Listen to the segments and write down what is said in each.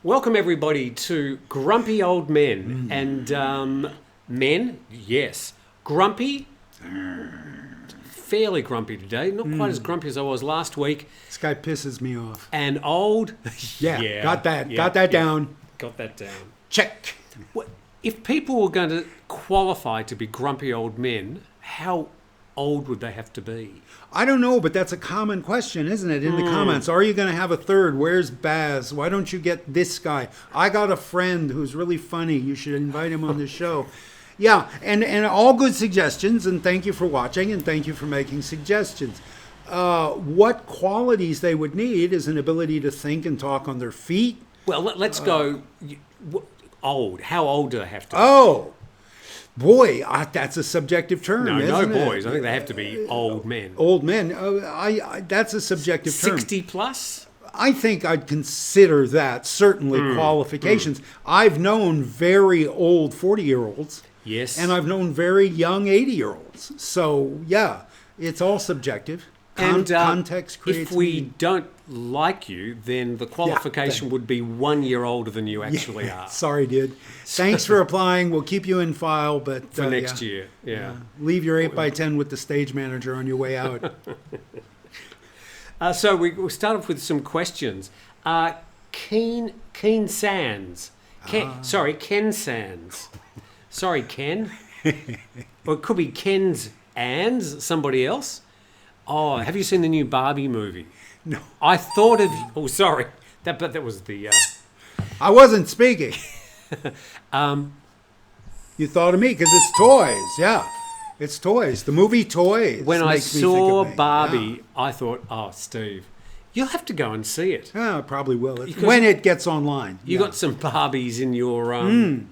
Welcome everybody to Grumpy Old Men. And men, yes. Grumpy, fairly grumpy today. Not quite as grumpy as I was last week. This guy pisses me off. And old. Yeah, got that down. Got that down. Check. If people were going to qualify to be grumpy old men, how old would they have to be? I don't know, but that's a common question, isn't it? In the comments, are you going to have a third? Where's Baz? Why don't you get this guy? I got a friend who's really funny. You should invite him on the show. Yeah, and all good suggestions, and thank you for watching, and thank you for making suggestions. What qualities they would need is an ability to think and talk on their feet. Well, let's go old. How old do they have to be? Oh, boy, that's a subjective term, No isn't it? boys. I think they have to be old men. Old men. That's a subjective term. 60 plus? I think I'd consider that certainly qualifications. I've known very old 40-year-olds. Yes. And I've known very young 80-year-olds. So, yeah, it's all subjective. Context creates if we meaning. don't like you, then the qualification would be 1 year older than you actually are. Sorry, dude. Thanks for applying. We'll keep you in file, but For next year, yeah. Leave your 8x10 with the stage manager on your way out. So we'll start off with some questions. Keen Sands. Ken Sands. Sorry, Ken. Or it could be Ken's Ands, somebody else. Oh, have you seen the new Barbie movie? No. I thought of... Oh, sorry. That was the... I wasn't speaking. You thought of me because it's toys. Yeah, it's toys. The movie Toys. When I makes me saw think of me. Barbie, I thought, oh, Steve, you'll have to go and see it. Yeah, I probably will. When it gets online. You got some Barbies in your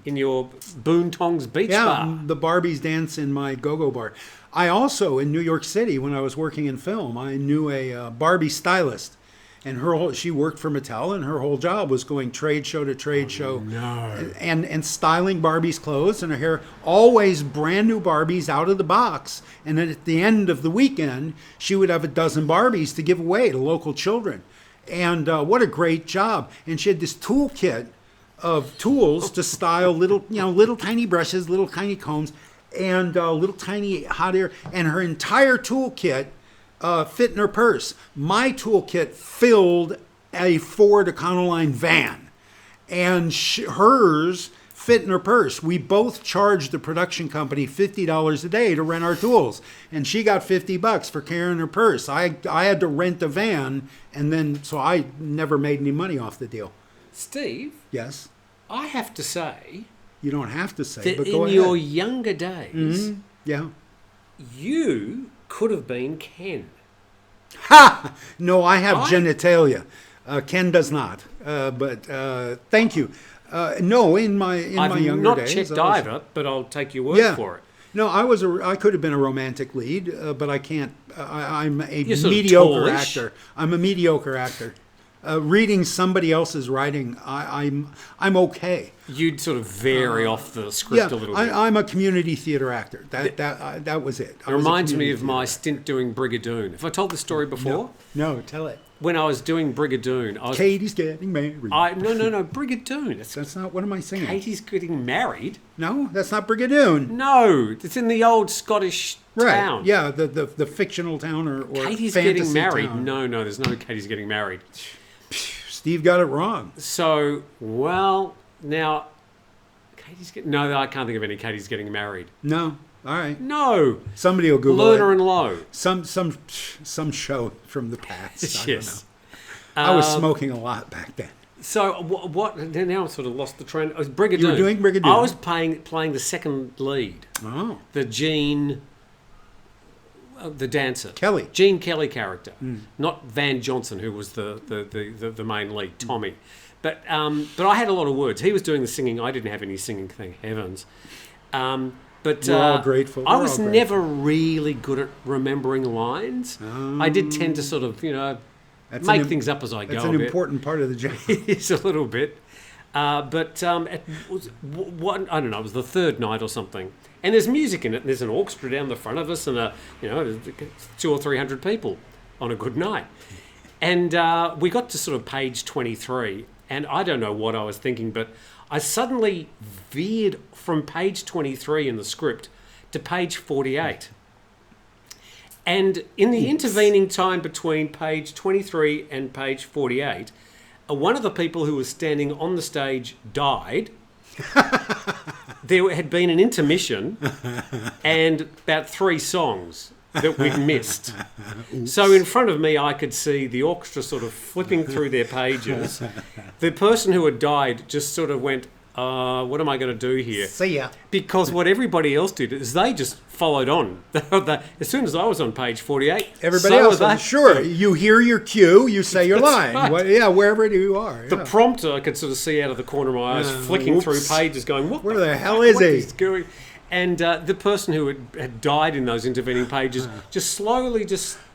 Boontongs Beach Bar. The Barbies dance in my go-go bar. I also, in New York City, when I was working in film, I knew a Barbie stylist. And she worked for Mattel, and her whole job was going trade show to trade show. No. And styling Barbie's clothes and her hair. Always brand new Barbies out of the box. And then at the end of the weekend, she would have a dozen Barbies to give away to local children. And what a great job. And she had this toolkit of tools to style little tiny brushes, little tiny combs, and little tiny hot air. And her entire toolkit fit in her purse. My toolkit filled a Ford Econoline van, and hers fit in her purse. We both charged the production company $50 a day to rent our tools, and she got $50 for carrying her purse. I had to rent a van, and then so I never made any money off the deal. Steve? Yes? I have to say... You don't have to say, that but go in ahead. your younger days, Yeah. you could have been Ken. Ha! No, I have genitalia. Ken does not. But thank you. No, in my younger days, I've not checked either, but I'll take your word for it. No, I could have been a romantic lead, but I can't. I'm a You're sort of mediocre tallish. actor. I'm a mediocre actor. Reading somebody else's writing, I'm okay. You'd sort of vary off the script a little bit. I'm a community theater actor. That was it. It reminds me of my stint doing Brigadoon. Have I told the story before? No, tell it. When I was doing Brigadoon, I was... Katie's getting married. No, Brigadoon. That's not. What am I singing? Katie's getting married? No, that's not Brigadoon. No, it's in the old Scottish town. Right. Yeah, the fictional town or Katie's fantasy getting married. town. No, there's no Katie's getting married. Steve got it wrong. So, well, now, Katie's getting... No, I can't think of any Katie's getting married. No. All right. No. Somebody will Google Lerner it. and Lowe. Some show from the past. Yes. I don't know. I was smoking a lot back then. So what? Now I've sort of lost the trend. I was Brigadoon. You were doing Brigadoon. I was playing the second lead. Oh. The Gene... the dancer. Kelly. Gene Kelly character. Not Van Johnson, who was the main lead, Tommy. But I had a lot of words. He was doing the singing. I didn't have any singing, thank heavens. But We're all grateful. I was never really good at remembering lines. I did tend to sort of, make things up as I go. That's an important part of the job. It's a little bit. But it was I don't know, it was the third night or something. And there's music in it. And there's an orchestra down the front of us and, 200 or 300 people on a good night. And we got to sort of page 23 And I don't know what I was thinking, but I suddenly veered from page 23 in the script to page 48. And in the intervening time between page 23 and page 48, one of the people who was standing on the stage died. There had been an intermission and about 3 songs that we'd missed. So in front of me, I could see the orchestra sort of flipping through their pages. The person who had died just sort of went, what am I going to do here? See ya. Because what everybody else did is they just followed on. As soon as I was on page 48, everybody else, sure. You hear your cue, you say your line. Right. Wherever you are. The prompter, I could sort of see out of the corner of my eyes, flicking through pages, going, where the hell is he? Going? And the person who had died in those intervening pages just slowly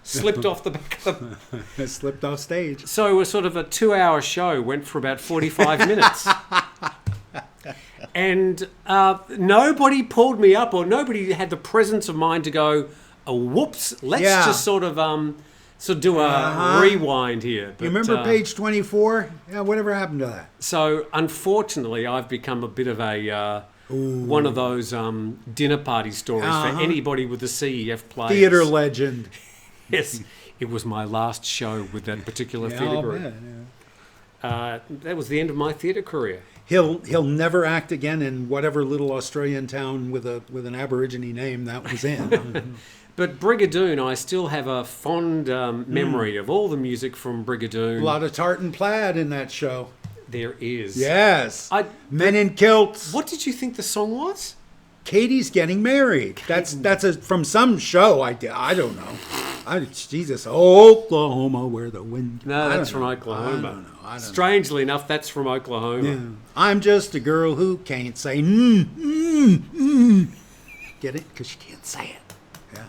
slipped off the back of the... Slipped off stage. So a sort of a 2-hour show went for about 45 minutes. And nobody pulled me up, or nobody had the presence of mind to go, oh, whoops, let's just sort of do a rewind here. But, you remember page 24? Yeah, whatever happened to that? So, unfortunately, I've become a bit of a one of those dinner party stories for anybody with the CEF players. Theater legend. Yes, it was my last show with that particular theatre group. That was the end of my theatre career. He'll never act again in whatever little Australian town with an Aborigine name that was in. But Brigadoon, I still have a fond memory of all the music from Brigadoon. A lot of tartan plaid in that show. There is. Yes. Men in kilts. What did you think the song was? Katie's Getting Married. That's from some show. I don't know. Jesus, Oklahoma, where the wind... No, that's from Oklahoma. I don't know. Strangely enough, that's from Oklahoma. Yeah. I'm just a girl who can't say Get it? Because she can't say it. Yeah.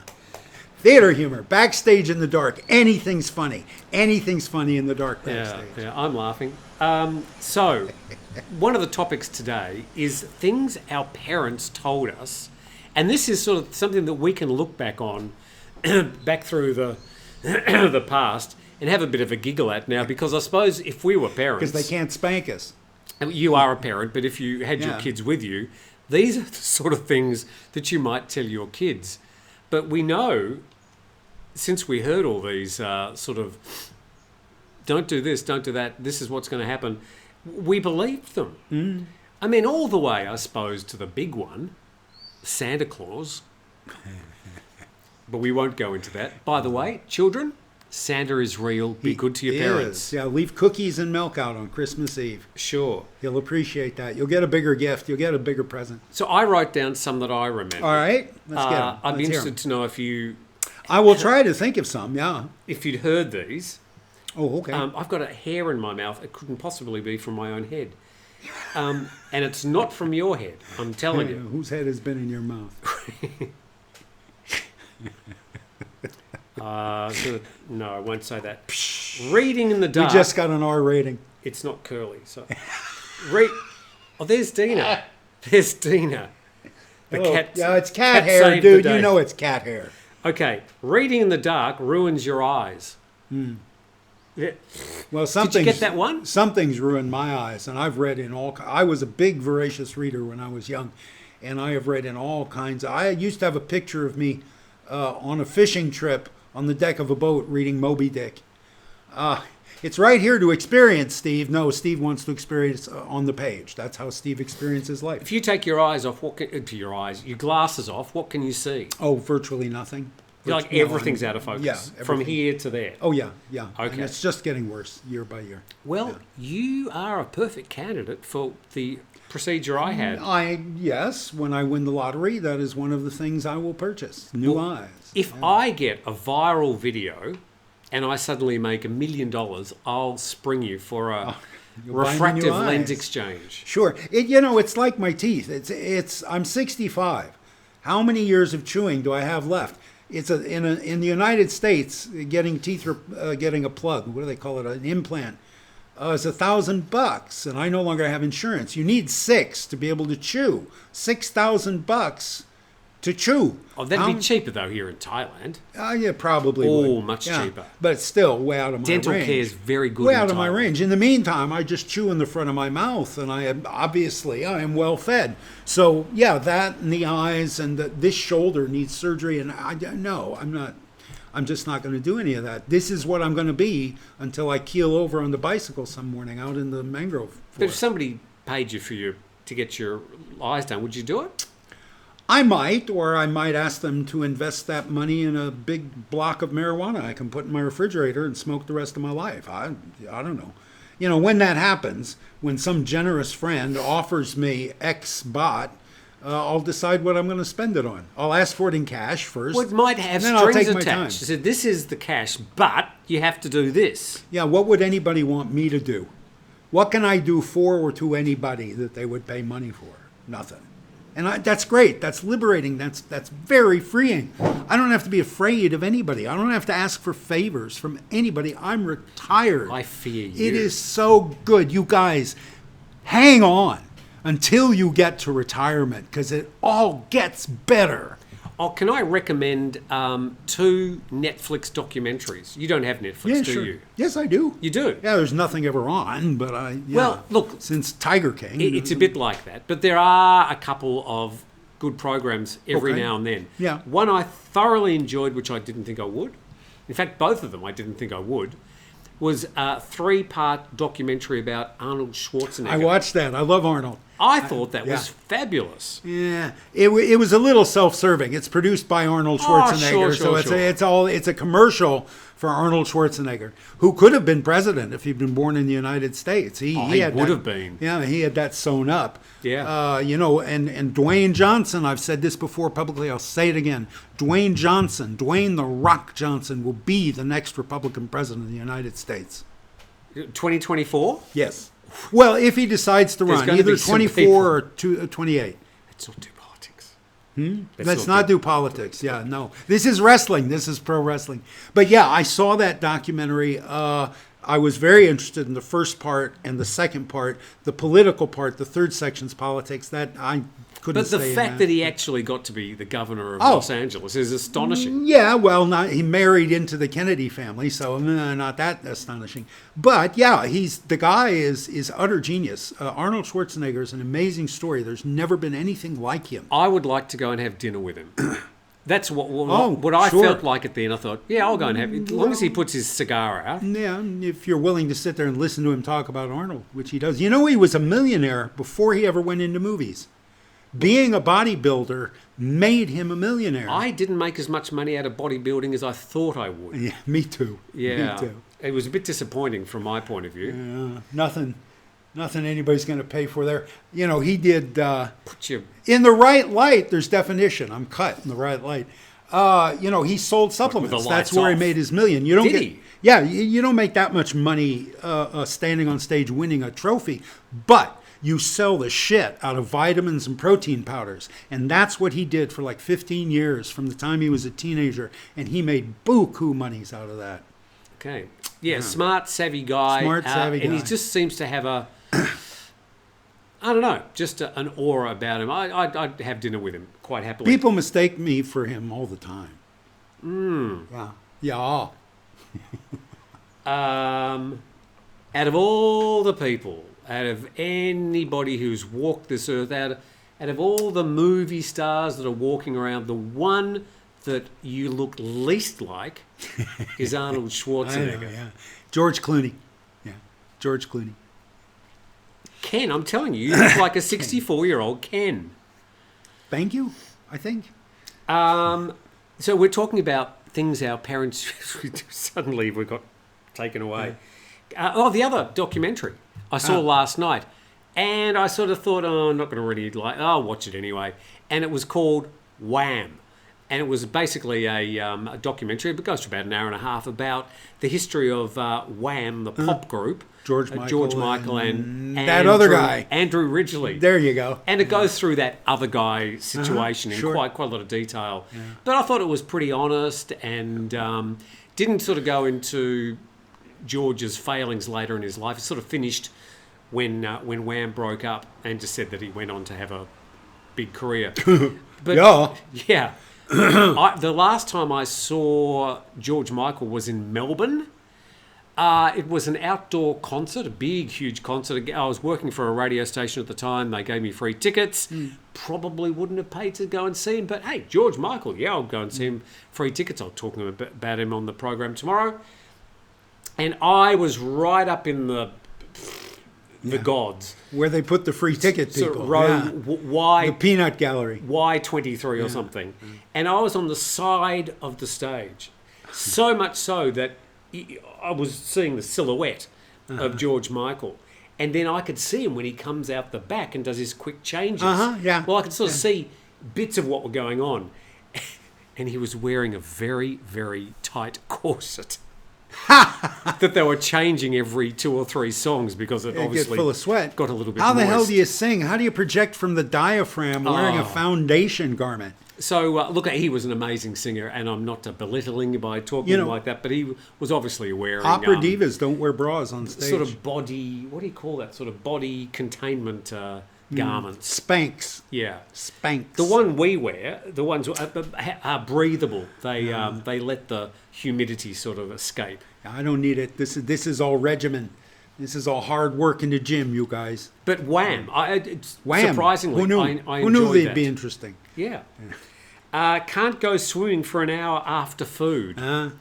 Theater humor. Backstage in the dark. Anything's funny. Anything's funny in the dark backstage. Yeah, I'm laughing. So, one of the topics today is things our parents told us. And this is sort of something that we can look back on, back through the past, and have a bit of a giggle at now, because I suppose if we were parents... Because they can't spank us. You are a parent, but if you had your kids with you, these are the sort of things that you might tell your kids. But we know, since we heard all these sort of, don't do this, don't do that, this is what's going to happen, we believed them. Mm. I mean, all the way, I suppose, to the big one, Santa Claus. But we won't go into that. By the way, children... Santa is real. Be good to your parents. Yeah, leave cookies and milk out on Christmas Eve. Sure. He'll appreciate that. You'll get a bigger gift. You'll get a bigger present. So I wrote down some that I remember. All right. Let's get them. I'd be interested to know if you... I will try to think of some, yeah. If you'd heard these. Oh, okay. I've got a hair in my mouth. It couldn't possibly be from my own head. And it's not from your head, I'm telling you. Whose head has been in your mouth? No, I won't say that. Reading in the dark. We just got an R rating. It's not curly. So, oh, there's Dina. There's Dina. The cat. Yeah, it's cat hair, dude. You know it's cat hair. Okay, reading in the dark ruins your eyes. Mm. Yeah. Well, did you get that one? Something's ruined my eyes, and I've read in all. I was a big voracious reader when I was young, and I have read in all kinds. I used to have a picture of me on a fishing trip on the deck of a boat reading Moby Dick. It's right here to experience, Steve. No, Steve wants to experience on the page. That's how Steve experiences life. If you take your eyes off, your glasses off, what can you see? Oh, virtually nothing. Like everything's out of focus. Yeah, from here to there. Oh, yeah. Okay. And it's just getting worse year by year. Well, you are a perfect candidate for the procedure I had. Yes, when I win the lottery, that is one of the things I will purchase. New eyes. If I get a viral video and I suddenly make $1 million, I'll spring you for a refractive lens exchange. Sure. It's like my teeth. I'm 65. How many years of chewing do I have left? In the United States, getting a plug, what do they call it, an implant, is $1,000, and I no longer have insurance. You need 6 to be able to chew. $6,000 to chew. Oh, that'd be cheaper though here in Thailand. Yeah, probably would. Much Yeah. cheaper. But still, way out of my range. Dental care is very good Way in out of my Thailand. range. In the meantime, I just chew in the front of my mouth, and I am well fed. So yeah, that and the eyes and this shoulder needs surgery, and I'm just not going to do any of that. This is what I'm going to be until I keel over on the bicycle some morning out in the mangrove forest. But if somebody paid you to get your eyes done, would you do it? I might, or I might ask them to invest that money in a big block of marijuana I can put in my refrigerator and smoke the rest of my life. I don't know. You know, when that happens, when some generous friend offers me X bot, I'll decide what I'm going to spend it on. I'll ask for it in cash first. Well, it might have and then I'll strings take my time. attached. So this is the cash, but you have to do this. Yeah, what would anybody want me to do? What can I do for or to anybody that they would pay money for? Nothing. And that's great. That's liberating. That's very freeing. I don't have to be afraid of anybody. I don't have to ask for favors from anybody. I'm retired. I fear you. It is so good. You guys, hang on until you get to retirement, because it all gets better. Oh, can I recommend 2 Netflix documentaries? You don't have Netflix, do you? Yes, I do. You do? Yeah, there's nothing ever on, but Well, look, since Tiger King. It's a bit like that, but there are a couple of good programs every Okay. now and then. Yeah. One I thoroughly enjoyed, which I didn't think I would. In fact, both of them I didn't think I would. Was a 3-part documentary about Arnold Schwarzenegger. I watched that. I love Arnold. I thought that yeah. was fabulous. Yeah, it was a little self-serving. It's produced by Arnold Schwarzenegger, sure. it's a commercial for Arnold Schwarzenegger, who could have been president if he'd been born in the United States. He would have been. Yeah, he had that sewn up. Yeah. And Dwayne Johnson. I've said this before publicly. I'll say it again. Dwayne the Rock Johnson, will be the next Republican president of the United States. 2024? Yes. Well, if he decides to There's run, gonna either be some 24 or 28. Let's not do politics. Let's not do politics. Yeah, no. This is wrestling. This is pro wrestling. But yeah, I saw that documentary. I was very interested in the first part and the second part. The political part, the third section's politics, that I couldn't But the stay in fact that he actually got to be the governor of Los Angeles is astonishing. Yeah, well, he married into the Kennedy family, so not that astonishing. But yeah, the guy is utter genius. Arnold Schwarzenegger is an amazing story. There's never been anything like him. I would like to go and have dinner with him. That's what I sure. felt like at the end. I thought, yeah, I'll go and have it. As long as he puts his cigar out. Yeah, if you're willing to sit there and listen to him talk about Arnold, which he does. You know, he was a millionaire before he ever went into movies. Being a bodybuilder made him a millionaire. I didn't make as much money out of bodybuilding as I thought I would. Yeah, me too. Yeah, Me too. It was a bit disappointing from my point of view. Yeah, nothing anybody's going to pay for there. You know, he did... in the right light, there's definition. I'm cut in the right light. He sold supplements. That's where he made his million. You don't Did he? Yeah, you don't make that much money standing on stage winning a trophy, but you sell the shit out of vitamins and protein powders. And that's what he did for like 15 years from the time he was a teenager. And he made buku monies out of that. Okay. Yeah, smart, savvy guy. And he just seems to have a... I don't know, just an aura about him. I'd have dinner with him quite happily. People mistake me for him all the time. Yeah. Out of all the people, out of anybody who's walked this earth, out of all the movie stars that are walking around, the one that you look least like is Arnold Schwarzenegger. I know, yeah. George Clooney. Yeah, George Clooney. Ken, I'm telling you look like a 64-year-old Ken. Thank you, I think. So we're talking about things our parents suddenly we got taken away. The other documentary I saw last night, and I sort of thought, I'm not going to really I'll watch it anyway. And it was called Wham! And it was basically a documentary, but it goes for about an hour and a half, about the history of Wham!, the pop group. George Michael and that other guy. Andrew Ridgeley. There you go. And it goes through that other guy situation in quite a lot of detail. Yeah. But I thought it was pretty honest and didn't sort of go into George's failings later in his life. It sort of finished when Wham! Broke up and just said that he went on to have a big career. But Yeah. yeah. The last time I saw George Michael was in Melbourne. It was an outdoor concert, a big, huge concert. I was working for a radio station at the time. They gave me free tickets. Probably wouldn't have paid to go and see him. But hey, George Michael, yeah, I'll go and see him. Free tickets. I'll talk to him about him on the program tomorrow. And I was right up in the gods. Where they put the free ticket people. So row Y, the peanut gallery. Y23 or something. And I was on the side of the stage. So much so that I was seeing the silhouette of George Michael. And then I could see him when he comes out the back and does his quick changes. Well, I could sort of see bits of what were going on. And he was wearing a very, very tight corset. That they were changing every 2 or 3 songs because it obviously get full of sweat. Got a little bit How the hell moist. do you sing? How do you project from the diaphragm wearing a foundation garment? So, look, he was an amazing singer, and I'm not belittling by talking like that, but he was obviously wearing... Opera divas don't wear bras on stage. Sort of body... What do you call that? Sort of body containment garments. Spanx. Yeah. Spanx. The one we wear, the ones are breathable. They let the humidity sort of escape. I don't need it. This is all regimen. This is all hard work in the gym, you guys. But Wham! Wham! Surprisingly, Who knew? I Who knew enjoyed they'd that. be interesting? Yeah. Can't go swimming for an hour after food. Yeah.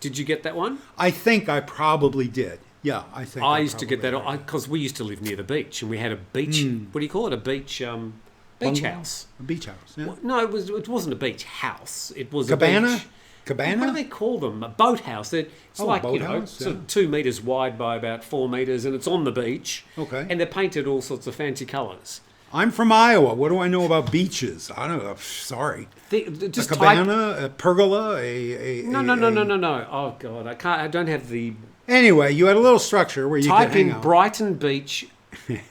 Did you get that one? I think I probably did. Yeah, I think I used to get probably that because we used to live near the beach, and we had a beach. What do you call it? A beach house. A beach house. Yeah. Well, no, it wasn't a beach house. It was Cabana? a beach. Cabana? What do they call them? A boathouse. It's like boathouse, sort of 2 meters wide by about 4 meters, and it's on the beach. Okay. And they're painted all sorts of fancy colours. I'm from Iowa. What do I know about beaches? I don't know. Sorry. Just A cabana, a pergola, No. Oh God, I can't. I don't have the. Anyway, you had a little structure where you could Type hang in out. Brighton Beach,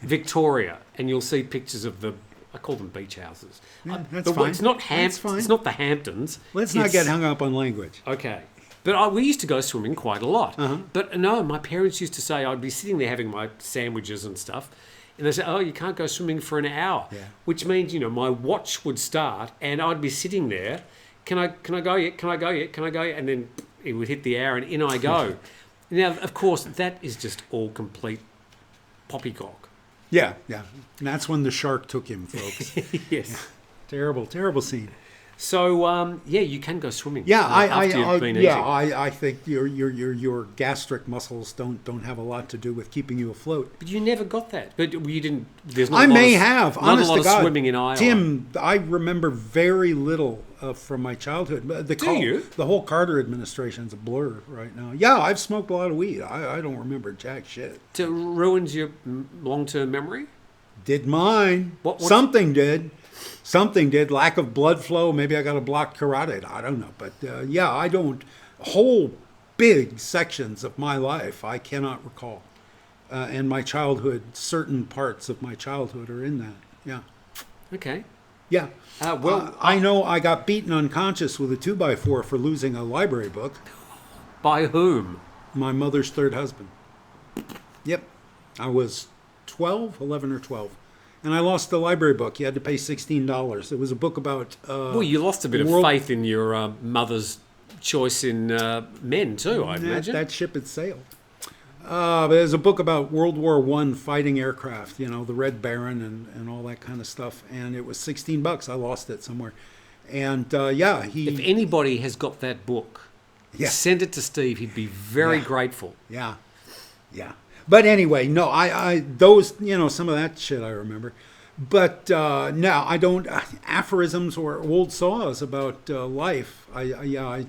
Victoria, and you'll see pictures of the. I call them beach houses. Yeah, that's fine. It's not That's fine. It's not the Hamptons. Let's not get hung up on language. Okay. But we used to go swimming quite a lot. But no, my parents used to say I'd be sitting there having my sandwiches and stuff. And they say, oh, you can't go swimming for an hour. Yeah. Which means, my watch would start and I'd be sitting there. Can I go yet? Can I go yet? Can I go yet? And then it would hit the hour and in I go. Now, of course, that is just all complete poppycock. Yeah. And that's when the shark took him, folks. Yes. Terrible, terrible scene. So you can go swimming. Yeah, after you've been eating. I think your gastric muscles don't have a lot to do with keeping you afloat. But you never got that. But you didn't. There's not. I a lot may of, have. Not Honest a lot to of God, swimming in Iowa. Tim, I remember very little from my childhood. You? The whole Carter administration's a blur right now. Yeah, I've smoked a lot of weed. I don't remember jack shit. It ruins your long-term memory. Did mine? What's- Something did. Something did. Lack of blood flow. Maybe I got a blocked carotid. I don't know. But I don't. Whole big sections of my life I cannot recall. And my childhood, certain parts of my childhood are in that. Yeah. Okay. Yeah. I I know I got beaten unconscious with a 2x4 for losing a library book. By whom? My mother's third husband. Yep. I was 11 or 12. And I lost the library book. You had to pay $16. It was a book about... Well, you lost a bit of faith in your mother's choice in men too, I imagine. That ship had sailed. There's a book about World War I fighting aircraft, the Red Baron and all that kind of stuff. And it was $16. I lost it somewhere. And If anybody has got that book, Yeah. send it to Steve. He'd be very grateful. Yeah. But anyway, no, I those, some of that shit I remember. But no, I don't. Aphorisms or old saws about life. I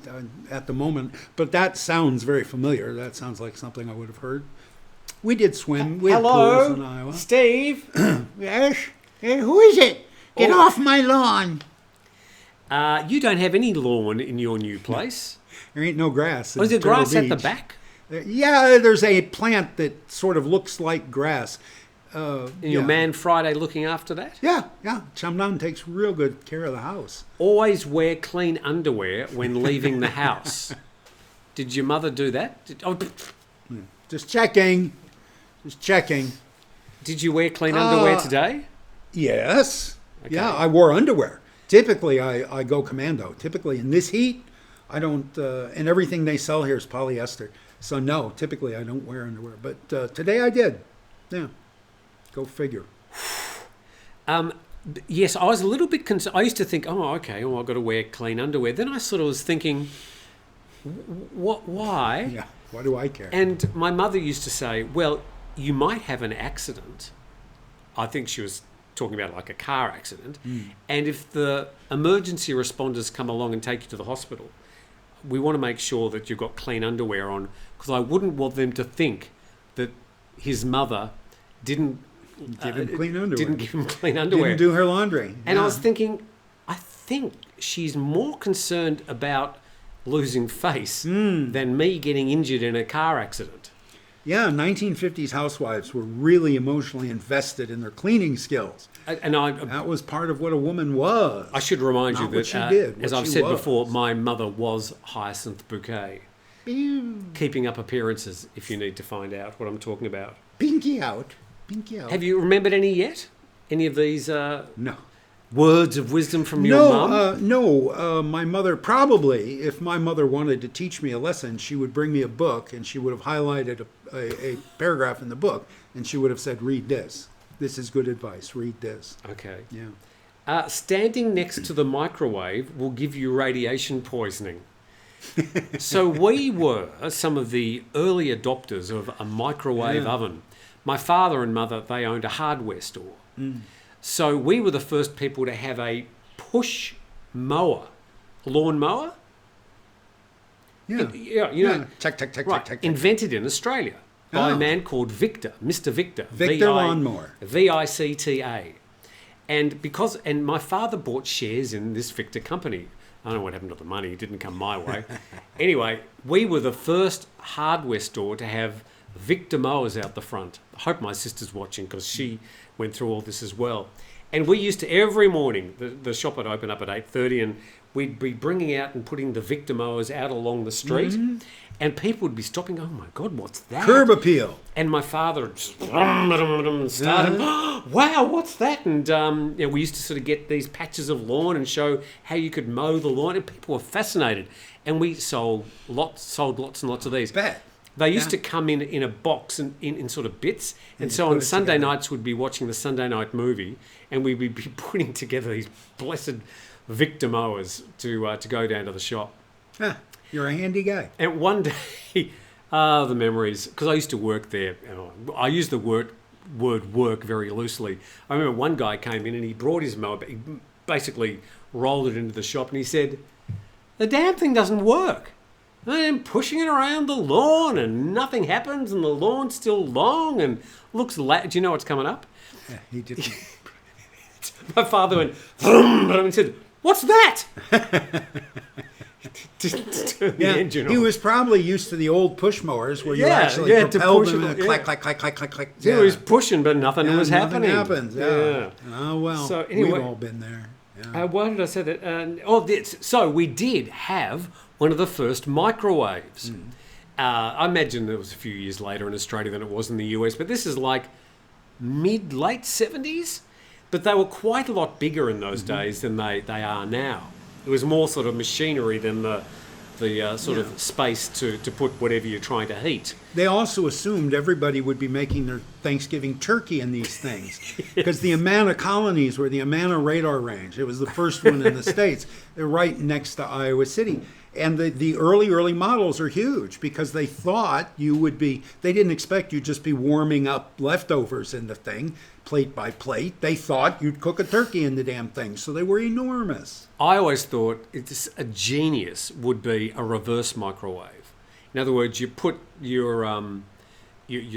at the moment. But that sounds very familiar. That sounds like something I would have heard. We did swim. We had pools in Iowa. Steve. Yes. Who is it? Get off my lawn. You don't have any lawn in your new place. There ain't no grass. Is there Turtle grass at the Beach. back? Yeah, there's a plant that sort of looks like grass. And your man Friday looking after that? Yeah. Chamdan takes real good care of the house. Always wear clean underwear when leaving the house. Did your mother do that? Just checking. Did you wear clean underwear today? Yes. Okay. Yeah, I wore underwear. Typically, I go commando. Typically, in this heat, I don't, and everything they sell here is polyester. So, no, typically I don't wear underwear. But today I did. Yeah, go figure. Yes, I was a little bit concerned. I used to think, oh, okay, well, I've got to wear clean underwear. Then I sort of was thinking, why? Yeah, why do I care? And my mother used to say, well, you might have an accident. I think she was talking about like a car accident. And if the emergency responders come along and take you to the hospital, we want to make sure that you've got clean underwear on, because I wouldn't want them to think that his mother didn't give him clean underwear. Didn't give him clean underwear. Didn't do her laundry. And I was thinking, I think she's more concerned about losing face than me getting injured in a car accident. Yeah, 1950s housewives were really emotionally invested in their cleaning skills. That was part of what a woman was. I should remind you that, she did, as I've said before, my mother was Hyacinth Bouquet. Keeping up appearances, if you need to find out what I'm talking about. Pinky out. Pinky out. Have you remembered any yet? Any of these no. words of wisdom from your mum? No. My mother, probably, if my mother wanted to teach me a lesson, she would bring me a book and she would have highlighted a paragraph in the book and she would have said, read this. This is good advice. Read this. Okay. Yeah. Standing next to the microwave will give you radiation poisoning. So we were some of the early adopters of a microwave oven. My father and mother, they owned a hardware store. So we were the first people to have a push mower, lawn mower. Yeah. You know, Check. invented in Australia by a man called Victor, Mr. Victor. Victor Lawnmower. VICTA. And my father bought shares in this Victor company. I don't know what happened to the money. It didn't come my way. Anyway, we were the first hardware store to have Victor mowers out the front. I hope my sister's watching because she went through all this as well. And we used to, every morning, the shop would open up at 8:30 and we'd be bringing out and putting the Victor mowers out along the street. And people would be stopping, oh my God, what's that? Curb appeal. And my father would start, wow, what's that? And we used to sort of get these patches of lawn and show how you could mow the lawn. And people were fascinated. And we sold lots and lots of these. Bet. They used to come in a box and in sort of bits. And so on Sunday nights, we'd be watching the Sunday night movie and we'd be putting together these blessed Victor mowers to go down to the shop. Huh. You're a handy guy. And one day, the memories, because I used to work there. I use the word work very loosely. I remember one guy came in and he brought his mower, he basically rolled it into the shop and he said, the damn thing doesn't work. I'm pushing it around the lawn and nothing happens and the lawn's still long and looks do you know what's coming up? Yeah, he did. My father went, and said, what's that? Turn the engine he off. was probably used to the old push mowers where you actually propelled them and clack. He was pushing, but nothing was happening. Nothing happens. Yeah. Oh, well, so anyway, we've all been there. Yeah. Why did I say that? So we did have one of the first microwaves. I imagine it was a few years later in Australia than it was in the US, but this is like late 70s. But they were quite a lot bigger in those days than they are now. It was more sort of machinery than the sort of space to put whatever you're trying to heat. They also assumed everybody would be making their Thanksgiving turkey in these things because the Amana colonies were the Amana radar range. It was the first one in the States. They're right next to Iowa City. And the early models are huge because they thought they didn't expect you'd just be warming up leftovers in the thing, plate by plate. They thought you'd cook a turkey in the damn thing. So they were enormous. I always thought a genius would be a reverse microwave. In other words, you put your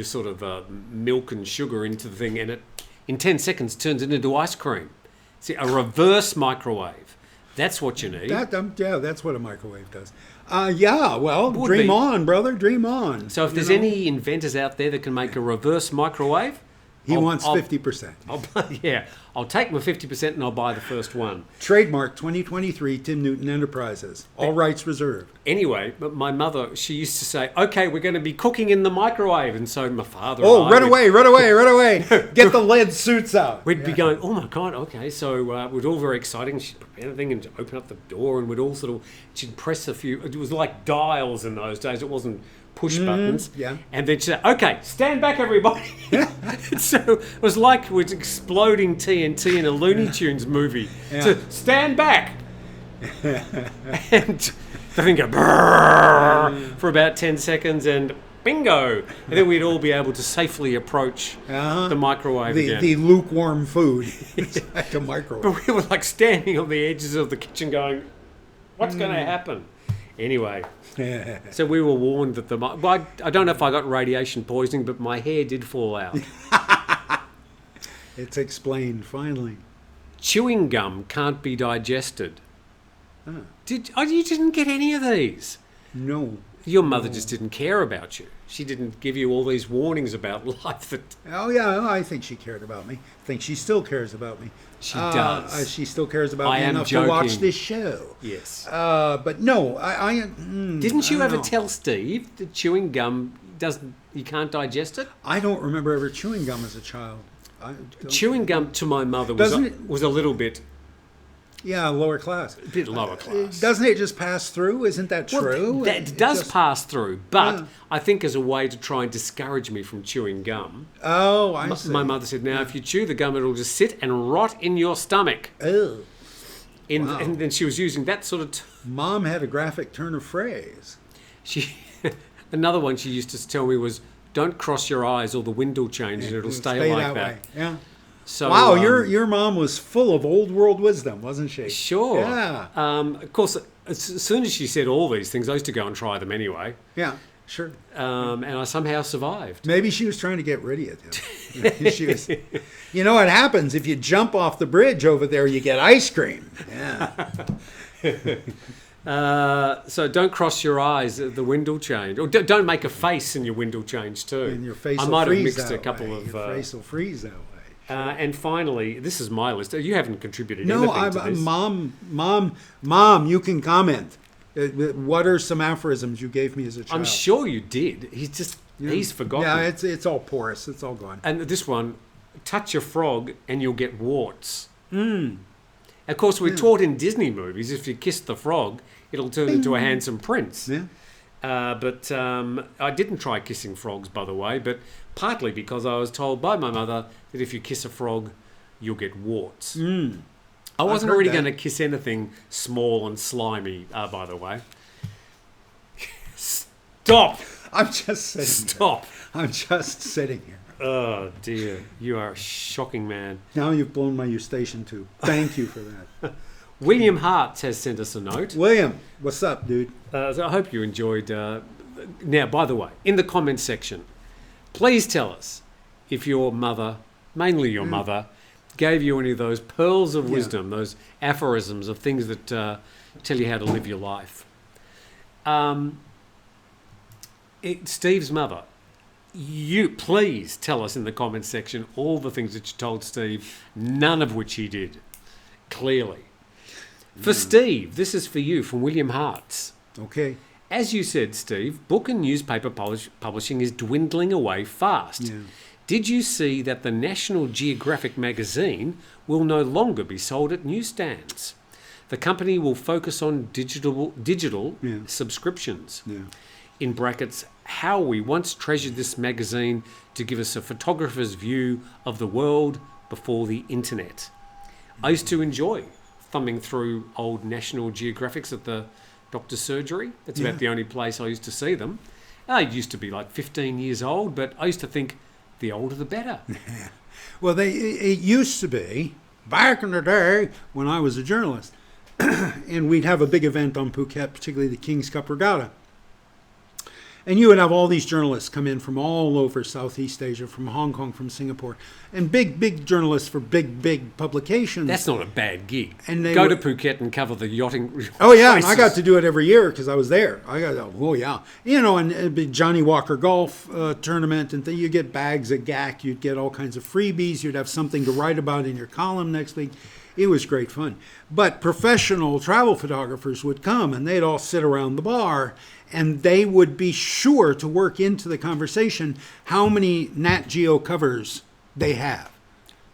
sort of milk and sugar into the thing and it, in 10 seconds, turns it into ice cream. See, a reverse microwave. That's what you need. That's what a microwave does. Dream on, brother. Dream on. So if there's any inventors out there that can make a reverse microwave, He wants 50%. I'll take my 50% and I'll buy the first one. Trademark 2023 Tim Newton Enterprises. All rights reserved. Anyway, but my mother, she used to say, okay, we're going to be cooking in the microwave. And so my father run away. Get the lead suits out. We'd be going, oh my God, okay. So it was all very exciting. She'd prepare everything and open up the door and we'd all she'd press a few, it was like dials in those days. It wasn't push buttons. Yeah. And then she said, okay, stand back, everybody. So it was like it was exploding TNT in a Looney Tunes movie. Yeah. So stand back. And the thing go brrrr for about 10 seconds and bingo. And then we'd all be able to safely approach the microwave again. The lukewarm food inside the microwave. But we were like standing on the edges of the kitchen going, what's going to happen? Anyway, so we were warned that I don't know if I got radiation poisoning, but my hair did fall out. It's explained, finally. Chewing gum can't be digested. Oh. You didn't get any of these? No. Your mother just didn't care about you. She didn't give you all these warnings about life. Oh, yeah, I think she cared about me. I think she still cares about me. She does. She still cares about I me am enough joking. to watch this show. Yes. But no, Didn't you I ever don't know. tell Steve that chewing gum you can't digest it? I don't remember ever chewing gum as a child. Chewing gum to my mother was a little bit... Yeah, lower class. A bit lower class. Doesn't it just pass through? Isn't that true? Well, that does pass through, but I think as a way to try and discourage me from chewing gum. Oh, I see. My mother said, now if you chew the gum, it'll just sit and rot in your stomach. Oh. Wow. And then she was using that sort of... Mom had a graphic turn of phrase. Another one she used to tell me was, don't cross your eyes or the wind will change and it'll stay like that. Way. Yeah. So, wow, your mom was full of old world wisdom, wasn't she? Sure. Yeah. Of course, as soon as she said all these things, I used to go and try them anyway. Yeah, sure. And I somehow survived. Maybe she was trying to get rid of you. She was. You know what happens if you jump off the bridge over there? You get ice cream. Yeah. So don't cross your eyes. The wind will change. Or don't make a face in your wind will change too. And your face I will might have freeze mixed that a couple way. of. Your face will freeze that way. And finally, this is my list. You haven't contributed No, anything to this. Mom, you can comment. What are some aphorisms you gave me as a child? I'm sure you did. He's forgotten. Yeah, it's all porous. It's all gone. And this one, touch a frog and you'll get warts. Mm. Of course, we're taught in Disney movies, if you kiss the frog, it'll turn into a handsome prince. Yeah. But I didn't try kissing frogs, by the way, but partly because I was told by my mother that if you kiss a frog, you'll get warts. Mm. I wasn't really going to kiss anything small and slimy, by the way. Stop! I'm just sitting Stop! here. I'm just sitting here. Oh, dear. You are a shocking man. Now you've blown my eustachian tube. Thank you for that. William Hartz has sent us a note. William, what's up, dude? So I hope you enjoyed. Now, by the way, in the comments section, please tell us if your mother, mainly your mother, gave you any of those pearls of wisdom, those aphorisms of things that tell you how to live your life. Steve's mother, you please tell us in the comments section all the things that you told Steve, none of which he did, clearly. For Steve, this is for you from William Hartz. Okay. As you said, Steve, book and newspaper publishing is dwindling away fast. Yeah. Did you see that the National Geographic magazine will no longer be sold at newsstands? The company will focus on digital subscriptions. Yeah. In brackets, how we once treasured this magazine to give us a photographer's view of the world before the internet. I used to enjoy thumbing through old National Geographics at the doctor's surgery. That's about the only place I used to see them. I used to be like 15 years old, but I used to think the older the better. Well, it used to be, back in the day when I was a journalist, and we'd have a big event on Phuket, particularly the King's Cup Regatta. And you would have all these journalists come in from all over Southeast Asia, from Hong Kong, from Singapore, and big journalists for big publications. That's not a bad gig. And they go to Phuket and cover the yachting. Oh yeah, races. and I got to do it every year because I was there. Oh yeah, and it'd be Johnny Walker Golf tournament, and you get bags at GAC, you'd get all kinds of freebies, you'd have something to write about in your column next week. It was great fun. But professional travel photographers would come, and they'd all sit around the bar, and they would be sure to work into the conversation how many Nat Geo covers they have.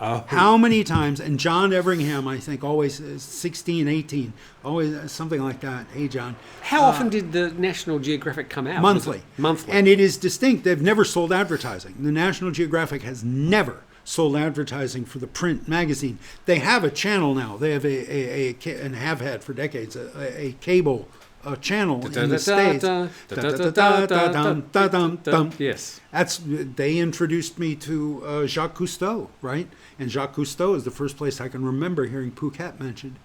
Oh. How many times, and John Everingham, I think, always 16, 18, always something like that. Hey, John. How often did the National Geographic come out? Monthly. Monthly. And it is distinct. They've never sold advertising. The National Geographic has never sold advertising for the print magazine. They have a channel now. They have and have had for decades, a cable channel in the States. Yes. They introduced me to Jacques Cousteau, right? And Jacques Cousteau is the first place I can remember hearing Phuket mentioned.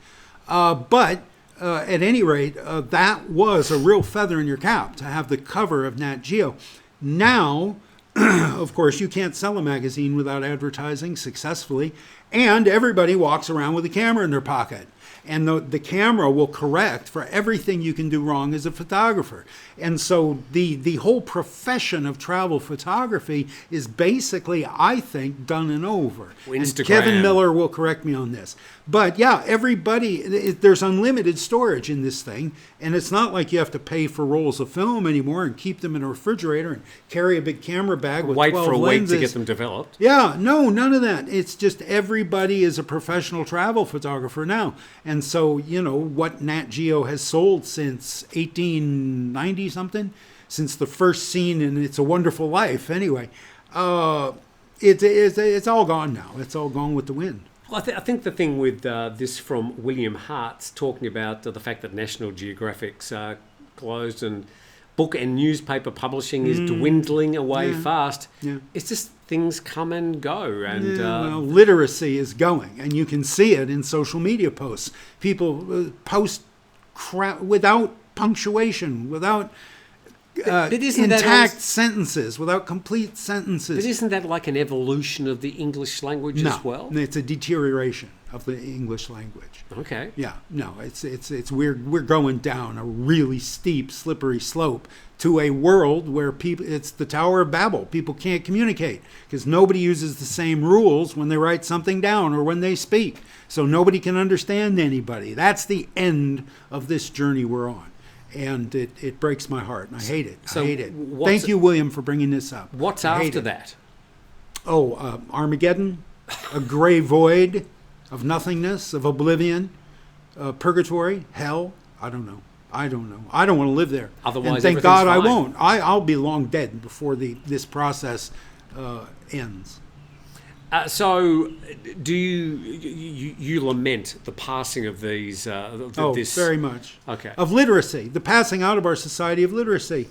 But at any rate, that was a real feather in your cap to have the cover of Nat Geo. Now, of course, you can't sell a magazine without advertising successfully, and everybody walks around with a camera in their pocket. And the camera will correct for everything you can do wrong as a photographer. And so the whole profession of travel photography is basically, I think, done and over. Instagram. And Kevin Miller will correct me on this. But yeah, there's unlimited storage in this thing. And it's not like you have to pay for rolls of film anymore and keep them in a refrigerator and carry a big camera bag with 12 lenses. Wait for a week to get them developed. Yeah, no, none of that. It's just everybody is a professional travel photographer now. And so, what Nat Geo has sold since 1890 something, since the first scene in It's a Wonderful Life, anyway, it's all gone now. It's all gone with the wind. Well, I think the thing with this from William Hart's talking about the fact that National Geographic's closed and book and newspaper publishing is dwindling away fast. Yeah. It's just things come and go. And literacy is going, and you can see it in social media posts. People post crap without punctuation, without intact sentences, without complete sentences. But isn't that like an evolution of the English language as well? No, it's a deterioration of the English language. Okay. Yeah, no, it's we're going down a really steep, slippery slope to a world where it's the Tower of Babel. People can't communicate because nobody uses the same rules when they write something down or when they speak. So nobody can understand anybody. That's the end of this journey we're on. And it breaks my heart, and I hate it. I hate it. Thank you, William, for bringing this up. What's after that? Oh, Armageddon, a gray void of nothingness, of oblivion, purgatory, hell. I don't know. I don't want to live there. Otherwise, and thank God I won't. I'll be long dead before this process ends. So, do you lament the passing of these? This very much. Okay. Of literacy, the passing out of our society of literacy.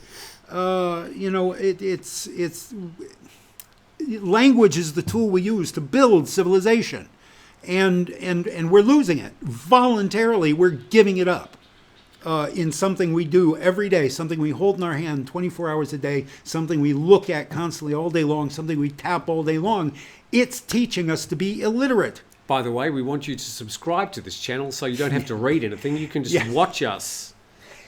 It's language is the tool we use to build civilization, and we're losing it voluntarily. We're giving it up. In something we do every day, something we hold in our hand 24 hours a day, something we look at constantly all day long, something we tap all day long. It's teaching us to be illiterate. By the way, we want you to subscribe to this channel so you don't have to read anything. You can just watch us.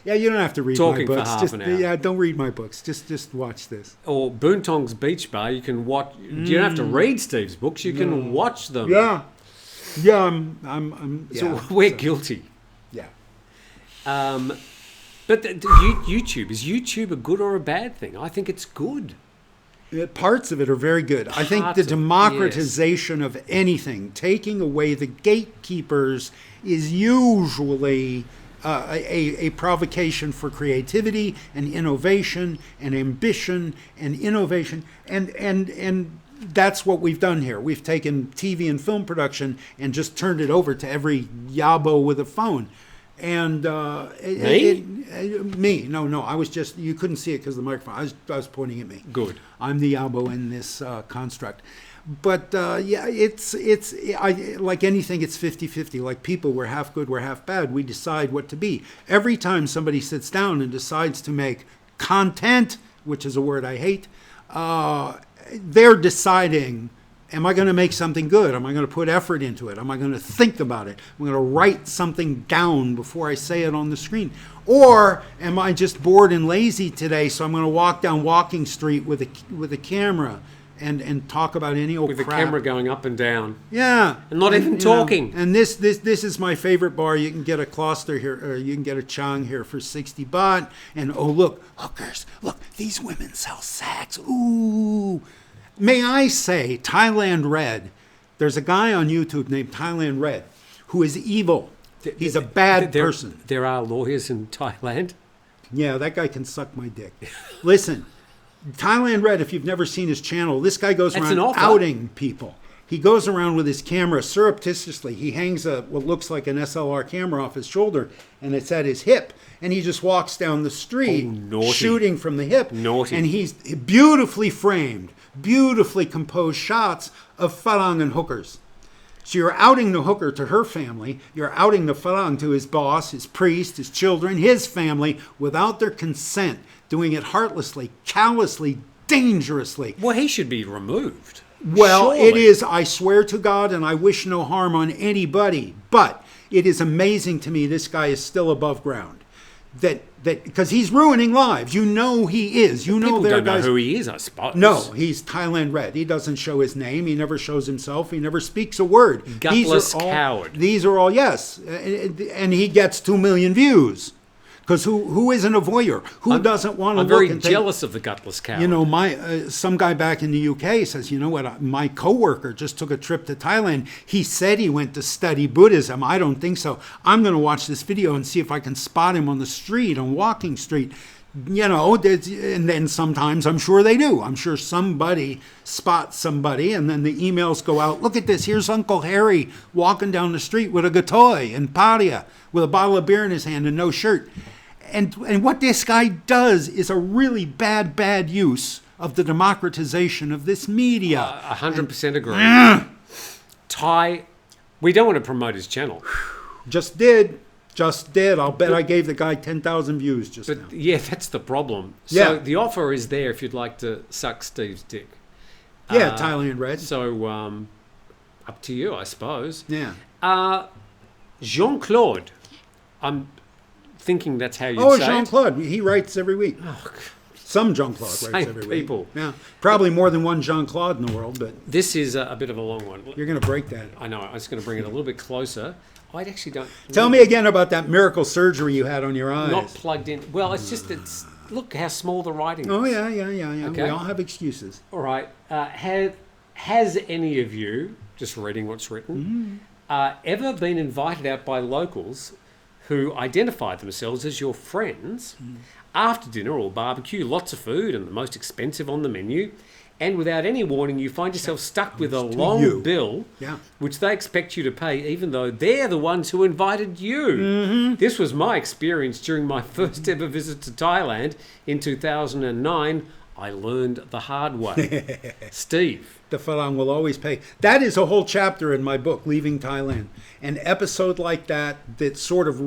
Yeah, you don't have to read talking my books. For half an hour. Yeah, don't read my books. Just watch this. Or Boontong's Beach Bar. You can watch. You don't have to read Steve's books. You can watch them. Yeah, yeah. I'm So we're guilty. Yeah. But YouTube, is YouTube a good or a bad thing? I think it's good. Parts of it are very good. I think the democratization of anything, taking away the gatekeepers, is usually a provocation for creativity and innovation and ambition and innovation. And that's what we've done here. We've taken TV and film production and just turned it over to every yabo with a phone. And me? No. I was just, you couldn't see it because of the microphone. I was pointing at me. Good. I'm the elbow in this construct. But it's like anything, it's 50-50. Like people, we're half good, we're half bad. We decide what to be. Every time somebody sits down and decides to make content which is a word I hate, they're deciding, am I going to make something good? Am I going to put effort into it? Am I going to think about it? Am I going to write something down before I say it on the screen? Or am I just bored and lazy today, so I'm going to walk down Walking Street with a camera and talk about any old With crap. the camera going up and down. Yeah. And not even talking. And this is my favorite bar. You can get a cluster here, or you can get a chang here for 60 baht. And oh, look, hookers. Look, these women sell sex. Ooh. May I say, Thailand Red, there's a guy on YouTube named Thailand Red who is evil. He's a bad person. There are lawyers in Thailand. Yeah, that guy can suck my dick. Listen, Thailand Red, if you've never seen his channel, this guy goes around outing people. He goes around with his camera surreptitiously. He hangs what looks like an SLR camera off his shoulder, and it's at his hip. And he just walks down the street shooting from the hip. Naughty. And he's beautifully framed, beautifully composed shots of farang and hookers. So you're outing the hooker to her family. You're outing the farang to his boss, his priest, his children, his family, without their consent, doing it heartlessly, callously, dangerously. Well, he should be removed. Well, Surely. it is, I swear to God, and I wish no harm on anybody, but it is amazing to me this guy is still above ground. That because he's ruining lives. You know he is. You know People there are don't know guys. who he is, I suppose. No, he's Thailand Red. He doesn't show his name. He never shows himself. He never speaks a word. Gutless coward. These are all, yes. And he gets 2 million views. Because who isn't a voyeur? Who doesn't want to I'm look very and jealous of the gutless coward. You know, some guy back in the UK says, you know what, my coworker just took a trip to Thailand. He said he went to study Buddhism. I don't think so. I'm going to watch this video and see if I can spot him on the street, on Walking Street. You know, and then sometimes I'm sure they do. I'm sure somebody spots somebody, and then the emails go out. Look at this. Here's Uncle Harry walking down the street with a gatoy and paria, with a bottle of beer in his hand and no shirt. And what this guy does is a really bad use of the democratization of this media. 100% agree. Thai, we don't want to promote his channel. Just did. I'll bet I gave the guy 10,000 views just now. Yeah, that's the problem. Yeah. So the offer is there if you'd like to suck Steve's dick. Yeah, Thailand Red. So up to you, I suppose. Yeah. Jean-Claude, I'm thinking that's how you Oh, say Jean-Claude. He writes every week. Oh, Some Jean-Claude Same writes every people. week. Yeah. Probably more than one Jean-Claude in the world, but This is a bit of a long one. you're going to break that. I know. I was going to bring it a little bit closer. I actually don't... Tell me again about that miracle surgery you had on your eyes. Not plugged in. Well, it's just... Look how small the writing is. Oh, yeah. Okay. We all have excuses. All right. Has any of you, just reading what's written, ever been invited out by locals who identify themselves as your friends after dinner or barbecue, lots of food and the most expensive on the menu, and without any warning you find yourself stuck with a long bill which they expect you to pay even though they're the ones who invited you? This was my experience during my first ever visit to Thailand in 2009. I learned the hard way. Steve. The Farang will always pay. That is a whole chapter in my book, Leaving Thailand. An episode like that sort of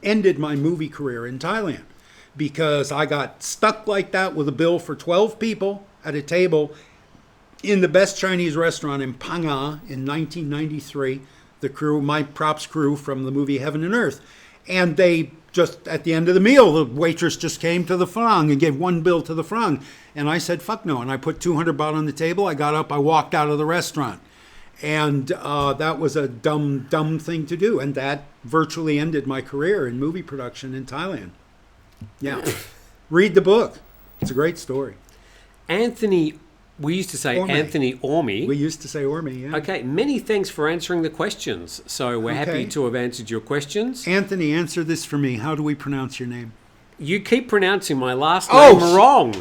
ended my movie career in Thailand. Because I got stuck like that with a bill for 12 people at a table in the best Chinese restaurant in Panga in 1993. My props crew from the movie Heaven and Earth. And they just, at the end of the meal, the waitress just came to the Farang and gave one bill to the Farang. And I said, fuck no. And I put 200 baht on the table. I got up, I walked out of the restaurant. And that was a dumb thing to do. And that virtually ended my career in movie production in Thailand. Yeah. Read the book. It's a great story. Anthony, we used to say Orme. Anthony Orme. We used to say Orme, yeah. Okay, many thanks for answering the questions. So we're happy to have answered your questions. Anthony, answer this for me. How do we pronounce your name? You keep pronouncing my last name wrong.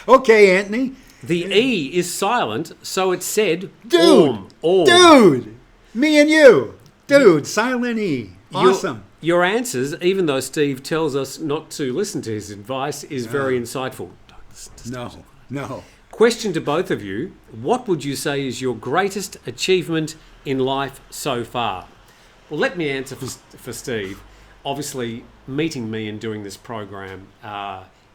Okay, Anthony. The E is silent, so it said Dude. Orm. Dude. Me and you. Dude, silent E. Awesome. Your answers, even though Steve tells us not to listen to his advice, is very insightful. No. Question to both of you. What would you say is your greatest achievement in life so far? Well, let me answer for Steve. Obviously, meeting me and doing this program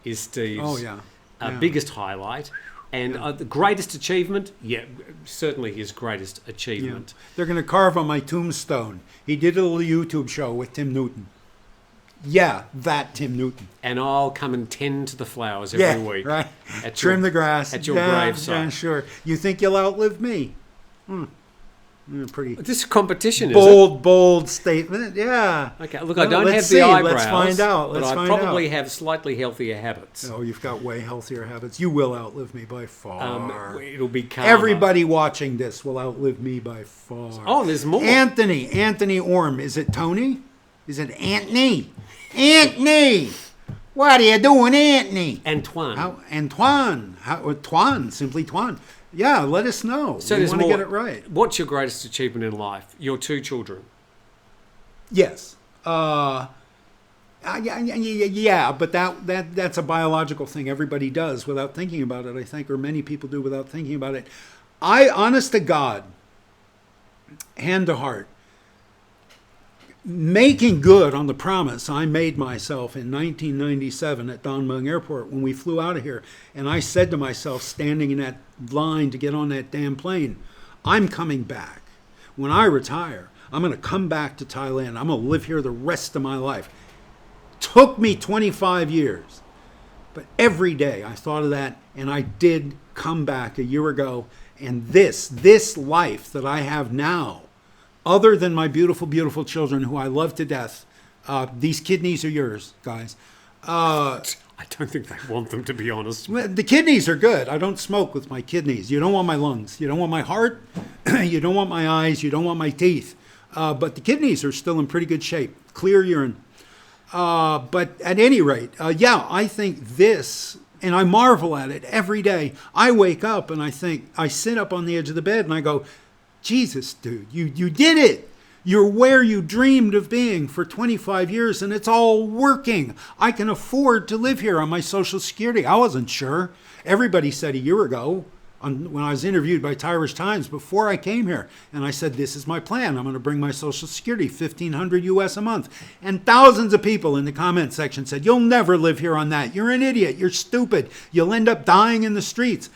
is Steve's Oh, yeah. Yeah. biggest highlight. And the greatest achievement? Yeah, certainly his greatest Yeah. achievement. They're going to carve on my tombstone. He did a little YouTube show with Tim Newton. Yeah, that Tim Newton. And I'll come and tend to the flowers every week. Right. At Trim your- the grass. at your gravesite. Yeah, sure. You think you'll outlive me? Pretty This is competition, is bold statement. Yeah. it? Okay, look, Well, I don't have let's the see. eyebrows, Let's find out. but Let's I find probably out. have slightly healthier habits. Oh, you've got way healthier habits. You will outlive me by far. It'll be calmer. Everybody watching this will outlive me by far. Oh, there's more. Anthony Orm. Is it Tony? Is it Anthony? Anthony! What are you doing, Anthony? Antoine. Antoine. Simply Twan. Yeah, let us know. So we there's want to more. get it right. What's your greatest achievement in life? Your 2 children. Yes. Yeah, but that's a biological thing everybody does without thinking about it, I think, or many people do without thinking about it. Honest to God, hand to heart, making good on the promise I made myself in 1997 at Don Mueang Airport when we flew out of here, and I said to myself, standing in that line to get on that damn plane, I'm coming back. When I retire, I'm going to come back to Thailand. I'm going to live here the rest of my life. Took me 25 years. But every day I thought of that, and I did come back a year ago. And this life that I have now, other than my beautiful, beautiful children who I love to death, these kidneys are yours, guys. I don't think they want them, to be honest. Well, the kidneys are good. I don't smoke with my kidneys. You don't want my lungs. You don't want my heart. You don't want my eyes. You don't want my teeth. But the kidneys are still in pretty good shape. Clear urine. But at any rate, I think this, and I marvel at it every day. I wake up and I sit up on the edge of the bed and I go, Jesus, dude, you did it. You're where you dreamed of being for 25 years, and it's all working. I can afford to live here on my Social Security. I wasn't sure. Everybody said a year ago, when I was interviewed by Irish Times before I came here, and I said, this is my plan. I'm going to bring my Social Security, $1,500 US a month. And thousands of people in the comment section said, you'll never live here on that. You're an idiot. You're stupid. You'll end up dying in the streets.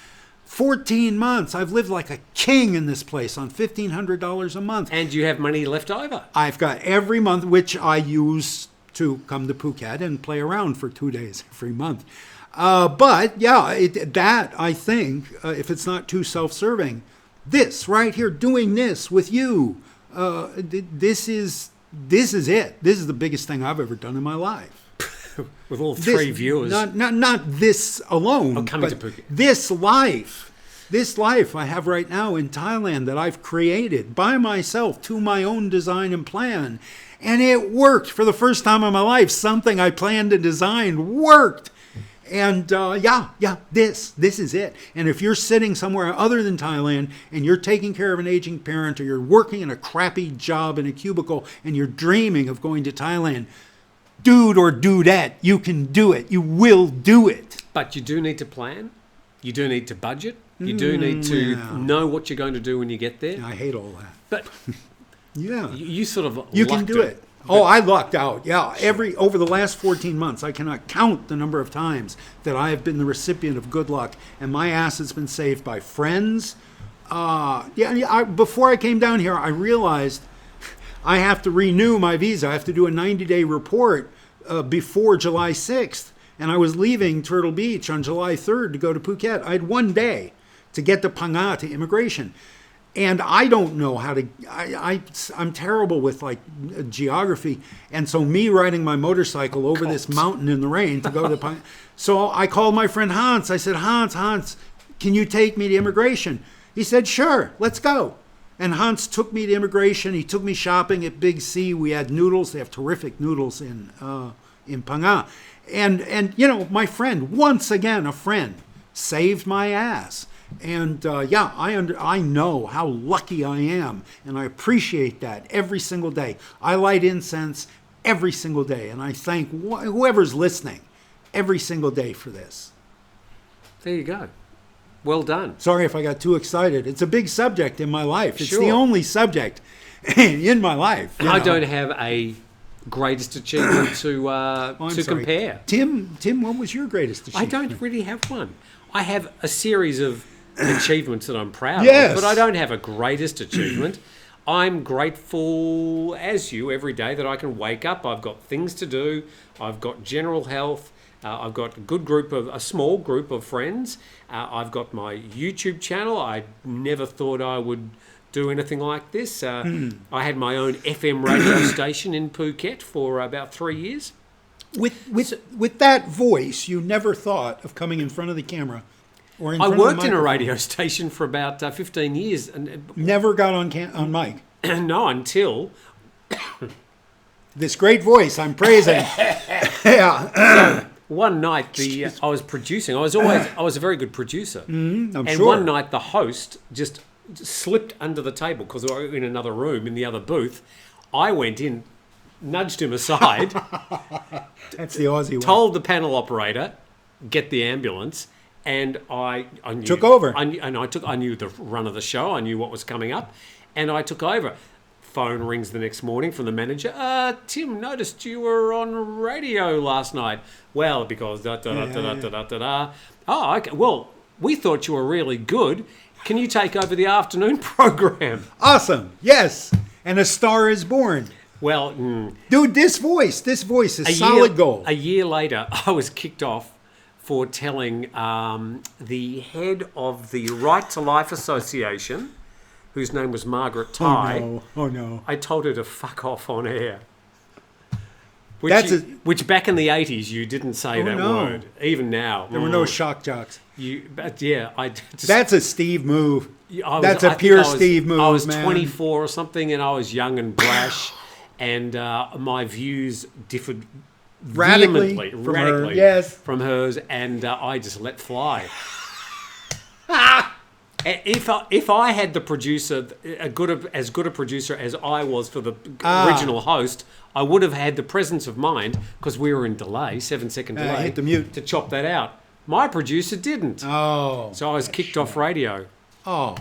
14 months. I've lived like a king in this place on $1,500 a month. And you have money left over. I've got every month, which I use to come to Phuket and play around for 2 days every month. But yeah, I think, if it's not too self-serving, this right here, doing this with you, this is it. This is the biggest thing I've ever done in my life. With all 3 viewers. Not this alone. Oh, coming to but Phuket. This life I have right now in Thailand that I've created by myself to my own design and plan. And it worked for the first time in my life. Something I planned and designed worked. And this is it. And if you're sitting somewhere other than Thailand and you're taking care of an aging parent, or you're working in a crappy job in a cubicle and you're dreaming of going to Thailand, dude or dudette, you can do it. You will do it. But you do need to plan. You do need to budget. You do need to know what you're going to do when you get there. I hate all that. But yeah, you sort of you can lucked do it. Oh, I lucked out. Yeah, over the last 14 months, I cannot count the number of times that I have been the recipient of good luck, and my ass has been saved by friends. Before I came down here, I realized I have to renew my visa. I have to do a 90-day report before July 6th, and I was leaving Turtle Beach on July 3rd to go to Phuket. I had 1 day to get to Phang to immigration. And I don't know how to, I'm terrible with like geography. And so me riding my motorcycle over this mountain in the rain to go to Phang. So I called my friend Hans. I said, Hans, can you take me to immigration? He said, sure, let's go. And Hans took me to immigration. He took me shopping at Big C. We had noodles. They have terrific noodles in Phang. And my friend, once again, a friend, saved my ass. And I know how lucky I am, and I appreciate that every single day. I light incense every single day, and I thank whoever's listening every single day for this. There you go. Well done. Sorry if I got too excited. It's a big subject in my life. It's Sure. the only subject in my life. I don't have a greatest achievement to I'm sorry. compare. Tim, what was your greatest I achievement? don't really have one. I have a series of achievements that I'm proud Yes. of, but I don't have a greatest achievement. I'm grateful, as you, every day that I can wake up. I've got things to do. I've got general health. I've got a small group of friends. I've got my YouTube channel. I never thought I would do anything like this. I had my own FM radio station in Phuket for about 3 years. With that voice, you never thought of coming in front of the camera or in I front worked of the in a microphone. radio station for about 15 years. And Never got on mic. no, until This great voice I'm praising. Yeah. one night I was producing. I was a very good producer. I'm And sure. one night the host just slipped under the table because we were in another room in the other booth. I went in, nudged him aside, That's the Aussie way. told the panel operator, get the ambulance, and I knew, Took over. I knew the run of the show. I knew what was coming up, and I took over. Phone rings the next morning from the manager. Tim, noticed you were on radio last night. Well, because da-da-da-da-da-da-da. Oh, okay. Well, we thought you were really good. Can you take over the afternoon program? Awesome. Yes. And a star is born. Well, Dude, this voice is a solid year, gold. A year later, I was kicked off for telling the head of the Right to Life Association, whose name was Margaret Ty. Oh no. I told her to fuck off on air. Which back in the 80s you didn't say that no. word. Even now. There were no shock jocks. But yeah, I just... That's a Steve move. I That's a think pure I was- Steve move, I was man. 24 or something, and I was young and brash, and my views differed Radically radically from her, yes. from hers, and I just let fly. And if I had the producer, as good a producer as I was for the original host, I would have had the presence of mind, because we were in delay, 7-second delay, hit the mute. to chop that out. My producer didn't. Oh. So I was kicked off radio. Oh.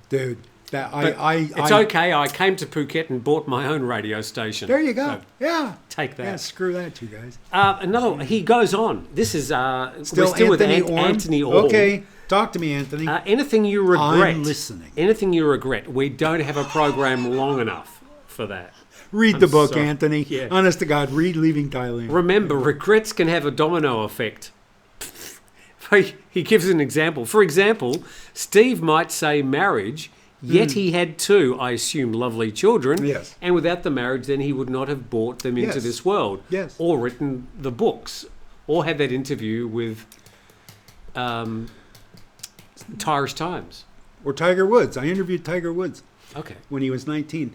Dude. That But it's okay. I came to Phuket and bought my own radio station. There you go. So yeah. take that. Yeah, screw that, too, guys. Another. He goes on. This is we're still Anthony with Orm? Anthony Orm. Okay. Talk to me, Anthony. Anything you regret? I'm listening. Anything you regret? We don't have a program long enough for that. Read the book, sorry. Anthony. Yeah. Honest to God, read Leaving Thailand. Remember, regrets can have a domino effect. He gives an example. For example, Steve might say marriage, yet he had two, I assume, lovely children. Yes. And without the marriage, then he would not have brought them into Yes. this world. Yes. Or written the books. Or had that interview with Irish Times. Or Tiger Woods. I interviewed Tiger Woods Okay. when he was 19.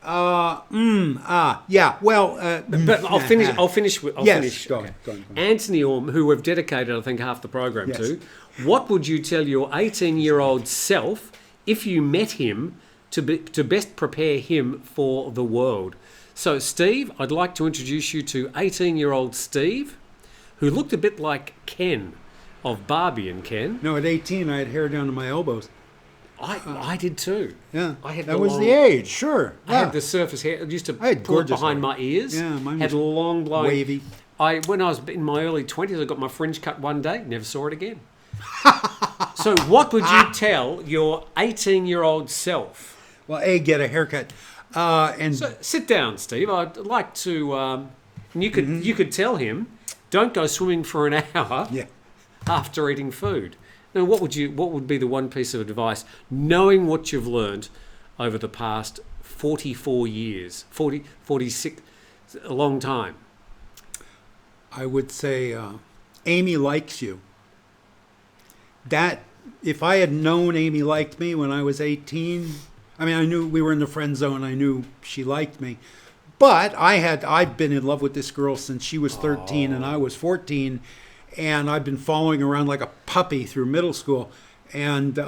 Yeah. Well, But I'll finish with. Yes, finish. go on. Anthony Orm, who we've dedicated, I think, half the program Yes. to. What would you tell your 18-year-old self if you met him to best prepare him for the world? So, Steve, I'd like to introduce you to 18-year-old Steve, who looked a bit like Ken of Barbie and Ken. No, at 18, I had hair down to my elbows. I did too. Yeah, I had that the was long- the age. Sure. I had the surface hair. I used to I had pull it gorgeous behind hair. my ears. Yeah, mine had was long blowing. wavy. When I was in my early 20s, I got my fringe cut one day. Never saw it again. So what would you tell your 18-year-old self? Well, get a haircut, and So sit down, Steve. I'd like to. And you could tell him, don't go swimming for an hour yeah. after eating food. Now, what would be the one piece of advice, knowing what you've learned over the past 44 years, 46, a long time? I would say Amy likes you. That if I had known Amy liked me when I was 18, I mean, I knew we were in the friend zone. I knew she liked me, but I've been in love with this girl since she was 13 and I was 14, and I've been following around like a puppy through middle school. And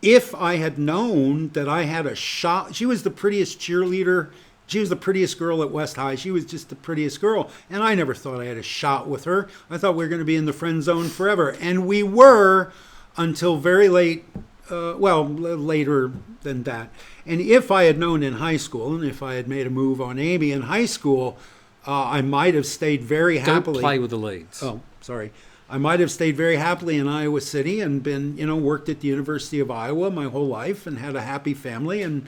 if I had known that I had a shot, she was the prettiest cheerleader. She was the prettiest girl at West High. She was just the prettiest girl. And I never thought I had a shot with her. I thought we were going to be in the friend zone forever. And we were until very late later than that. And if I had known in high school, and if I had made a move on Amy in high school, I might have stayed very happily. Don't play with the leads. Oh, sorry. I might have stayed very happily in Iowa City and been, worked at the University of Iowa my whole life and had a happy family and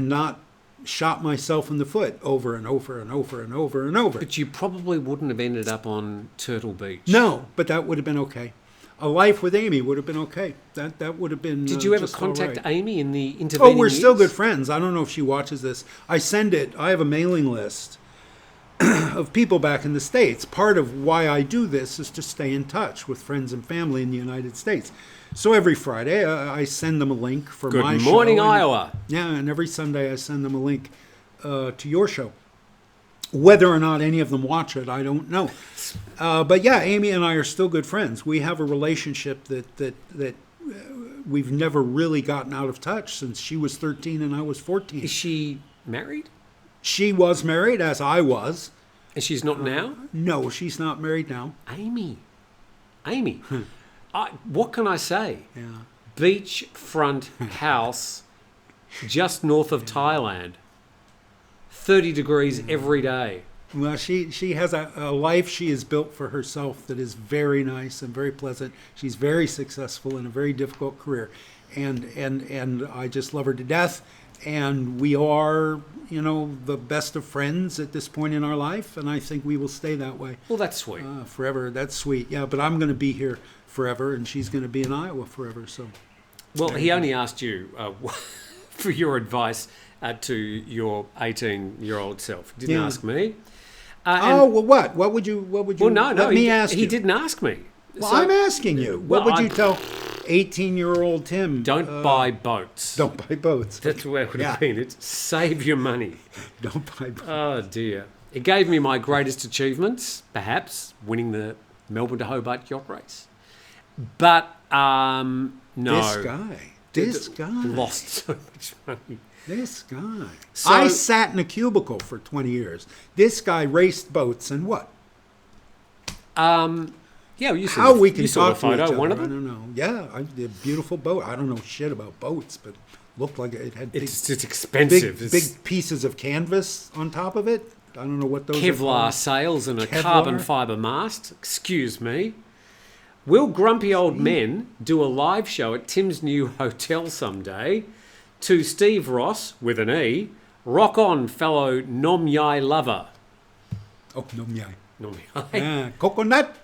not shot myself in the foot over and over and over and over and over. But you probably wouldn't have ended up on Turtle Beach. No, but that would have been okay. A life with Amy would have been okay. That would have been. Did you ever just contact all right. Amy in the intervening Oh, we're still years? good friends. I don't know if she watches this. I send it. I have a mailing list of people back in the States. Part of why I do this is to stay in touch with friends and family in the United States. So every Friday I send them a link for Good my show. morning, Iowa. Yeah, and every Sunday I send them a link to your show. Whether or not any of them watch it, I don't know. But yeah, Amy and I are still good friends. We have a relationship that we've never really gotten out of touch since she was 13 and I was 14. Is she married? She was married, as I was. And she's not now? No, she's not married now. Amy. What can I say? Yeah. Beachfront house just north of Thailand. 30 degrees every day. Well, she has a life she has built for herself that is very nice and very pleasant. She's very successful in a very difficult career. And I just love her to death. And we are, the best of friends at this point in our life. And I think we will stay that way. Well, that's sweet. Forever. That's sweet. Yeah, but I'm going to be here forever, and she's going to be in Iowa forever. So, well, he only asked you for your advice to your 18-year-old self. He didn't ask me. What? What would you? Well, no. Let me ask you. He didn't ask me. Well, I'm asking you. What would you tell 18-year-old Tim? Don't buy boats. Don't buy boats. That's where it would have been. It's save your money. Don't buy boats. Oh, dear. It gave me my greatest achievements, perhaps, winning the Melbourne to Hobart yacht race. But, no. This guy. Lost so much money. This guy. So, I sat in a cubicle for 20 years. This guy raced boats and what? Yeah, you saw How the, we can you saw talk the photo, to each other, one of I them? don't know. Yeah, a beautiful boat. I don't know shit about boats, but looked like it had It's expensive. big pieces of canvas on top of it. I don't know what those are Kevlar called. sails and a Kevlar? carbon fibre mast. Excuse me. Will grumpy old men do a live show at Tim's new hotel someday? To Steve Rosse, with an E, rock on, fellow Nom Yai lover. Oh, nom yai. Nom Yai. Yeah, coconut.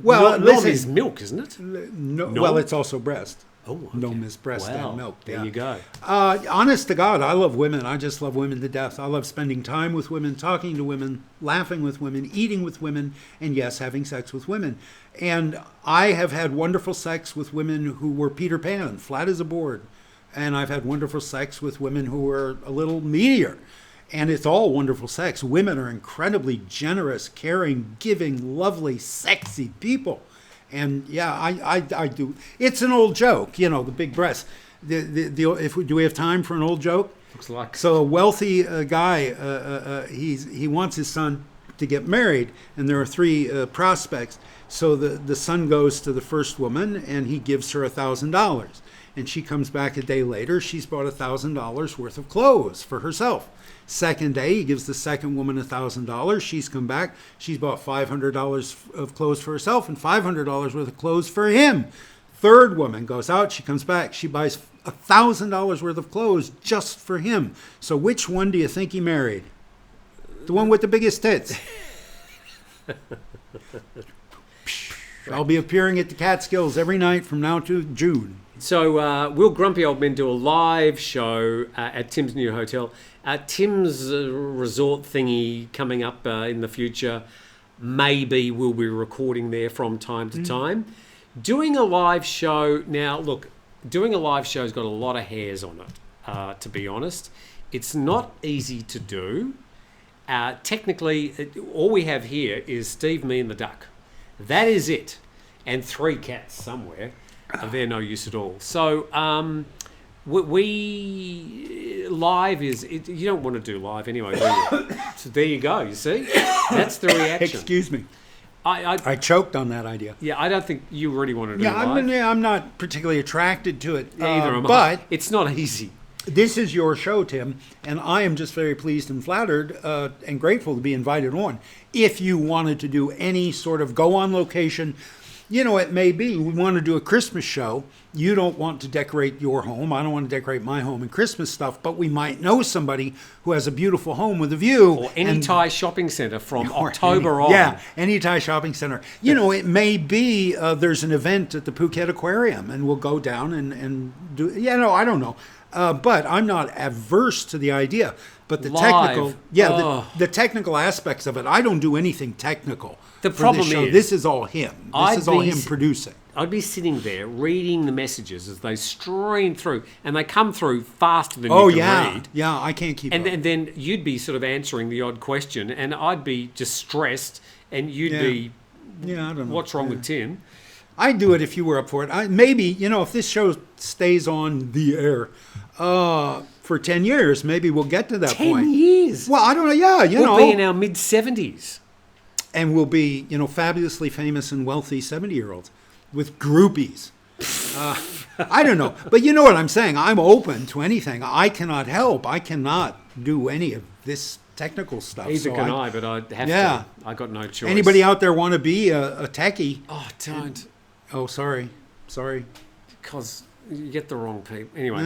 Well, Nom listen. is milk, isn't it? No, Nom? well, it's also breast. Oh, okay. Nom is breast Wow, and milk. there yeah. you go. Honest to God, I love women. I just love women to death. I love spending time with women, talking to women, laughing with women, eating with women, and yes, having sex with women. And I have had wonderful sex with women who were Peter Pan, flat as a board. And I've had wonderful sex with women who were a little meatier. And it's all wonderful sex. Women are incredibly generous, caring, giving, lovely, sexy people. And yeah, I do. It's an old joke, the big breasts. Do we have time for an old joke? Looks like. So a wealthy guy, he wants his son to get married, and there are three prospects. So the son goes to the first woman, and he gives her $1,000. And she comes back a day later. She's bought $1,000 worth of clothes for herself. Second day, he gives the second woman $1,000. She's come back. She's bought $500 of clothes for herself and $500 worth of clothes for him. Third woman goes out. She comes back. She buys $1,000 worth of clothes just for him. So which one do you think he married? The one with the biggest tits. I'll be appearing at the Catskills every night from now to June. So, will grumpy old men do a live show at Tim's new hotel? Tim's resort thingy coming up in the future. Maybe we'll be recording there from time to time. Doing a live show, now look, doing a live show's got a lot of hairs on it, to be honest. It's not easy to do. Technically, all we have here is Steve, me and the duck. That is it. And 3 cats somewhere. They're no use at all. So we live is you don't want to do live anyway, do you? So there you go. You see, that's the reaction. Excuse me. I choked on that idea. Yeah, I don't think you really want to do Yeah, live. I'm not particularly attracted to it. Either am I. But It's not easy. this is your show, Tim, and I am just very pleased and flattered and grateful to be invited on. If you wanted to do any sort of go on location, it may be we want to do a Christmas show. You don't want to decorate your home. I don't want to decorate my home in Christmas stuff, but we might know somebody who has a beautiful home with a view. Or any Thai shopping centre from October on. Yeah, any Thai shopping center. It may be there's an event at the Phuket Aquarium, and we'll go down and do. I don't know. But I'm not averse to the idea. But the Live. the technical aspects of it, I don't do anything technical. The for problem this show. is- This is all him. This is all him producing. I'd be sitting there reading the messages as they stream through, and they come through faster than you can read. Yeah, I can't keep And up. then you'd be sort of answering the odd question, and I'd be just stressed, and you'd be, Yeah, I don't know. what's wrong with Tim? I'd do it if you were up for it. Maybe, if this show stays on the air for 10 years, maybe we'll get to that 10 point. years? Well, I don't know. Yeah, We'll be in our mid-70s. And we'll be, fabulously famous and wealthy 70-year-olds with groupies. I don't know. But you know what I'm saying. I'm open to anything. I cannot help. I cannot do any of this technical stuff. Either so can I, but I have Yeah. to. I got no choice. Anybody out there want to be a techie? Oh, don't. Oh, sorry. Because you get the wrong people. Anyway.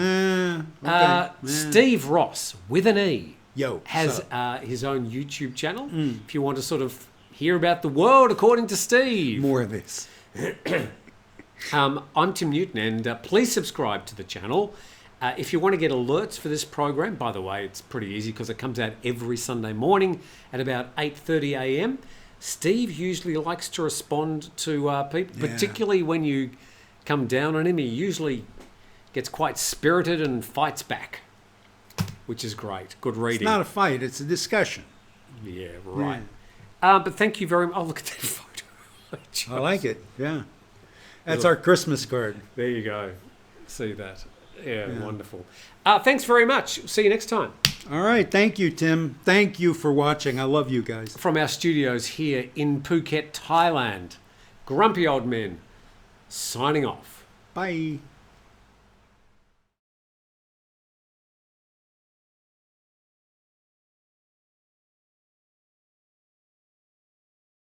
Okay. Steve Rosse, with an E, Yo, has so, his own YouTube channel. If you want to sort of hear about the world according to Steve. more of this. I'm Tim Newton, and please subscribe to the channel. If you want to get alerts for this program, by the way, it's pretty easy because it comes out every Sunday morning at about 8:30 a.m. Steve usually likes to respond to people, particularly when you come down on him. He usually gets quite spirited and fights back, which is great. Good reading. It's not a fight. It's a discussion. Yeah, right. But thank you very much. Oh, look at that photo. I like it. Yeah. That's our Christmas card. There you go. See that. Yeah, wonderful. Thanks very much. See you next time. All right. Thank you, Tim. Thank you for watching. I love you guys. From our studios here in Phuket, Thailand, Grumpy Old Men, signing off. Bye.